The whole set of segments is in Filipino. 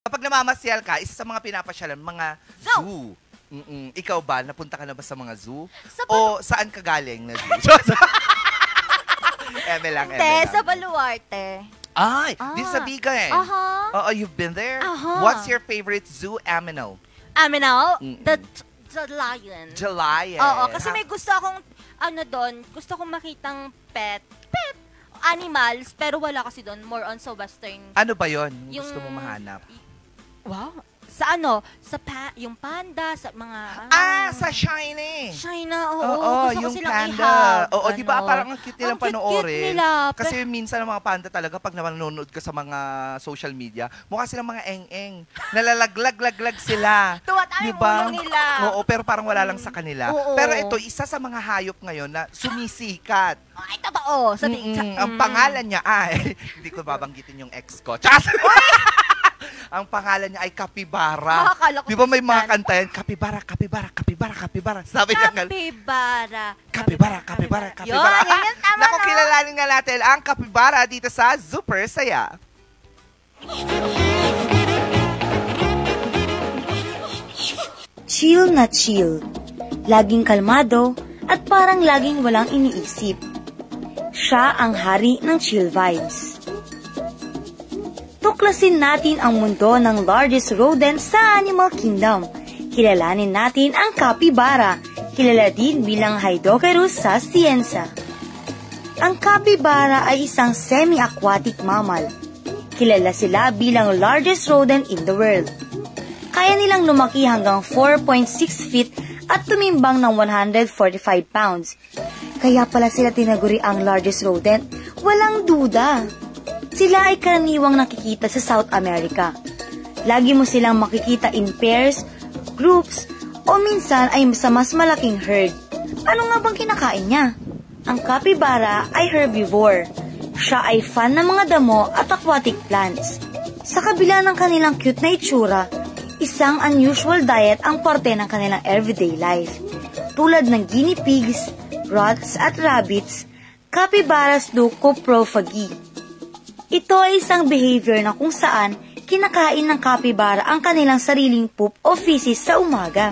Kapag namamasyal ka, isa sa mga pinapasyalan, mga zoo. Ikaw ba, napunta ka na ba sa mga zoo? O saan ka galing na zoo? Eme lang. Sa Baluarte. Ay, di sa Bigan. Oo, you've been there? What's your favorite zoo animal? Aminal? The lion. The lion. Oo, kasi may gusto akong, gusto kong makitang pet animals, pero wala kasi doon, more on sa western. Ano ba yon? Yung gusto mo mahanap? Wow. Sa yung panda, sa mga... sa Shiny. China, oo. Oo, gusto yung ko silang panda. ihag. Oo, di ba parang ang cute nilang panoorin. Nila. Kasi minsan ang mga panda talaga, pag nanonood ka sa mga social media, mukha silang mga eng-eng. Nalalaglag-laglag sila. Tuwat diba? Ulo nila. Oo, pero parang wala lang sa kanila. Oo. Pero ito, isa sa mga hayop ngayon na sumisikat. Ay, totoo. Ang pangalan niya ay, hindi ko babanggitin yung ex ko. Ang pangalan niya ay Capybara. Di ba may mga kanta yan? Capybara, Capybara, Capybara, Capybara. Sabi niya nga. Capybara. Capybara. Yun, tama. Naku, kilalanin nga natin ang Capybara dito sa Super Saya. Chill na chill. Laging kalmado at parang laging walang iniisip. Siya ang hari ng chill vibes. Tuklasin natin ang mundo ng largest rodent sa Animal Kingdom. Kilalanin natin ang capybara, kilala din bilang Hydocarus sa siyensa. Ang capybara ay isang semi-aquatic mammal. Kilala sila bilang largest rodent in the world. Kaya nilang lumaki hanggang 4.6 feet at tumimbang ng 145 pounds. Kaya pala sila tinaguri ang largest rodent, walang duda. Sila ay karaniwang nakikita sa South America. Lagi mo silang makikita in pairs, groups, o minsan ay sa mas malaking herd. Ano nga bang kinakain niya? Ang capybara ay herbivore. Siya ay fan ng mga damo at aquatic plants. Sa kabila ng kanilang cute na itsura, isang unusual diet ang parte ng kanilang everyday life. Tulad ng guinea pigs, rats at rabbits, capybaras do coprophagy. Ito ay isang behavior na kung saan kinakain ng capybara ang kanilang sariling poop o feces sa umaga.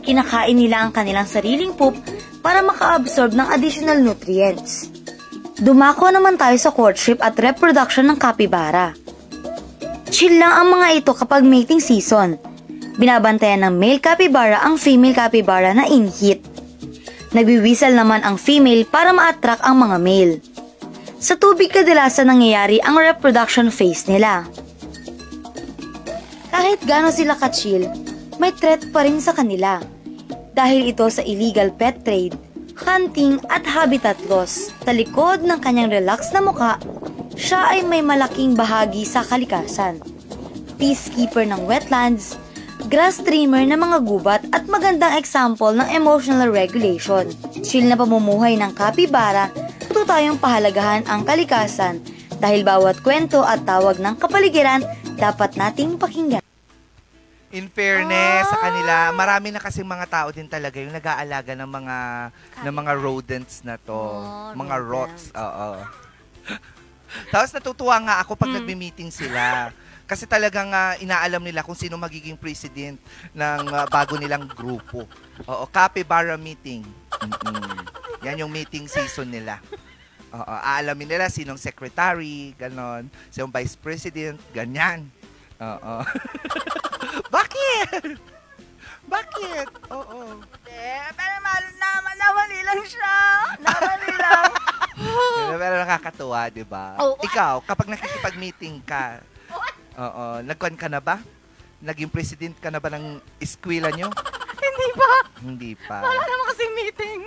Kinakain nila ang kanilang sariling poop para maka-absorb ng additional nutrients. Dumako naman tayo sa courtship at reproduction ng capybara. Chill lang ang mga ito kapag mating season. Binabantayan ng male capybara ang female capybara na in heat. Nagwiwisal naman ang female para ma-attract ang mga male. Sa tubig kadalasan nangyayari ang reproduction phase nila. Kahit gaano sila ka-chill, may threat pa rin sa kanila. Dahil ito sa illegal pet trade, hunting at habitat loss. Sa likod ng kanyang relax na muka, siya ay may malaking bahagi sa kalikasan. Peacekeeper ng wetlands, grass trimmer ng mga gubat at magandang example ng emotional regulation. Chill na pamumuhay ng capybara, ito tayong pahalagahan ang kalikasan dahil bawat kwento at tawag ng kapaligiran dapat nating pakinggan. In fairness sa kanila, marami na kasing mga tao din talaga yung nag-aalaga ng mga rodents na to, mga rots. Oo. Tapos natutuwa nga ako pag nagmi-meeting sila. Kasi talagang inaalam nila kung sino magiging president ng bago nilang grupo. Oo, capybara meeting. Yan yung meeting season nila. Oo, aalamin nila sinong secretary, ganon. Sinong vice president, ganyan. Oo. Bakit? Bakit? Oo. Pero namali lang siya. Namali lang. Pero nakakatuwa, di ba? Ikaw, kapag nakikipag-meeting ka, nagkuhan ka na ba? Naging president ka na ba ng eskwela nyo? Hindi pa. Hindi pa. Wala naman kasing meeting.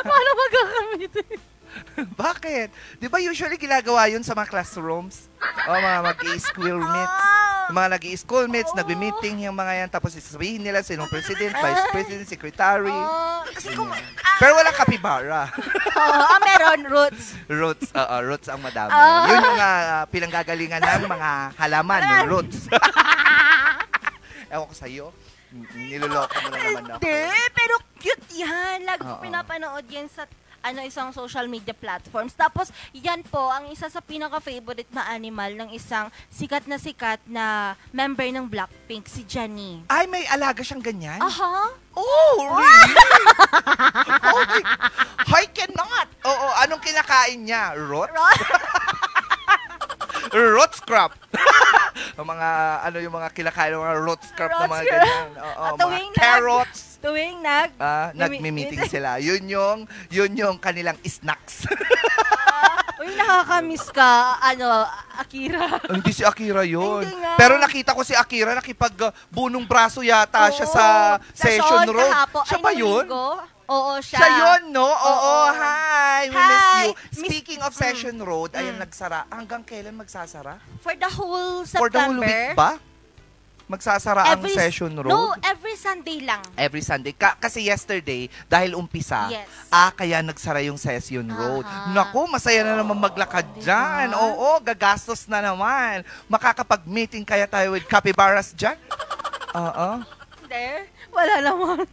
Paano magkaka-meeting? Bakit? Di ba usually ginagawa yun sa mga classrooms? O mga mag-i-school meets. Yung mga nag-i-school meets, nagbi-meeting yung mga yan, tapos isasabihin nila sinong president, vice president, secretary. Pero walang capybara. Meron roots. Roots ang madami. Yun yung pinanggagalingan ng mga halaman, roots. Ewan ko sa'yo. Niloloko mo na naman ako. Hindi, pero cute yan. Lagi ko pinapanood yan sa isang social media platforms. Tapos, yan po, ang isa sa pinaka-favorite na animal ng isang sikat na member ng Blackpink, si Jennie. Ay, may alaga siyang ganyan? Aha. Oh, really? Oh my, I cannot. Oo, anong kinakain niya? Rot? Rot scrap. Ang mga, yung mga kinakain ng mga rot scrap na mga ganyan. Oo, mga carrots. Tuwing nagmi-meeting sila. Yun yung kanilang snacks. Uy, nakakamiss ka, Akira. Hindi si Akira yun. Hindi nga. Pero nakita ko si Akira, nakipagbunong braso yata siya sa Session Road. Siya ba yun? Oo, siya. Siya yun, no? Oo, hi! We miss Hi! you. Speaking of Session Road, ayan nagsara. Hanggang kailan magsasara? For the whole September. For the whole week ba? Magsasara ang Session Road? No, every Sunday lang. Every Sunday. Kasi yesterday, dahil umpisa, Yes. kaya nagsara yung Session Road. Aha. Naku, masaya na naman maglakad dyan. Oo, gagastos na naman. Makakapag-meeting kaya tayo with capybaras dyan? Oo. Hindi, wala naman.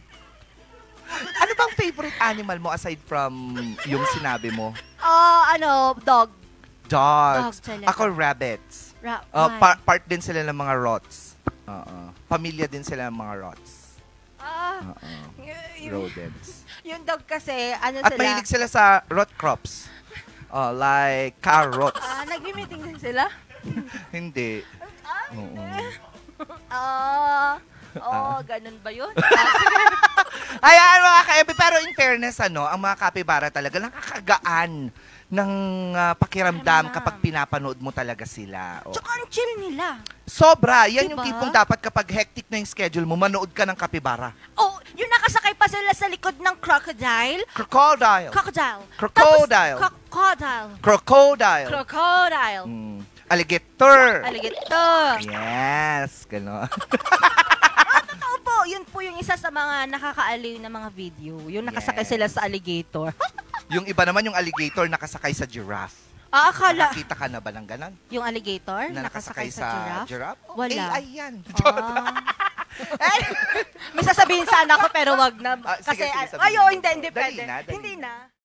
Ano bang favorite animal mo aside from yung sinabi mo? Dog. Dogs. Dogs talaga. Ako, rabbits. Why? Part din sila ng mga rots. Pamilya din sila ng mga rots. Rodents. Yung dog kasi, At mahilig sila sa rot crops. Like carrots. Nag-meeting din sila? Hindi. Oo. Ganun ba yun? Ayan mga ka-MB, pero in fairness, ang mga kapibara talaga nakakagaan ng pakiramdam kapag pinapanood mo talaga sila. Tsaka ang chill nila. Sobra. Yan Diba? yung tipong dapat kapag hectic na yung schedule mo, manood ka ng kapibara. Yung nakasakay pa sila sa likod ng crocodile. Crocodile. Crocodile. Crocodile. Crocodile. Crocodile. Crocodile. Alligator. Alligator. Yes. Gano'n. Opo, yun po yung isa sa mga nakakaaliw na mga video. Yung nakasakay sila sa alligator. Yung iba naman yung alligator nakasakay sa giraffe. Akala. Nakakita ka na ba ng ganon? Yung alligator Na nakasakay sa giraffe? Wala. Ayan. May sasabihin sana ako pero wag na. Sige, Kasi, sige, sabihin mo. hindi Dali pwede. na, dali Hindi na. na.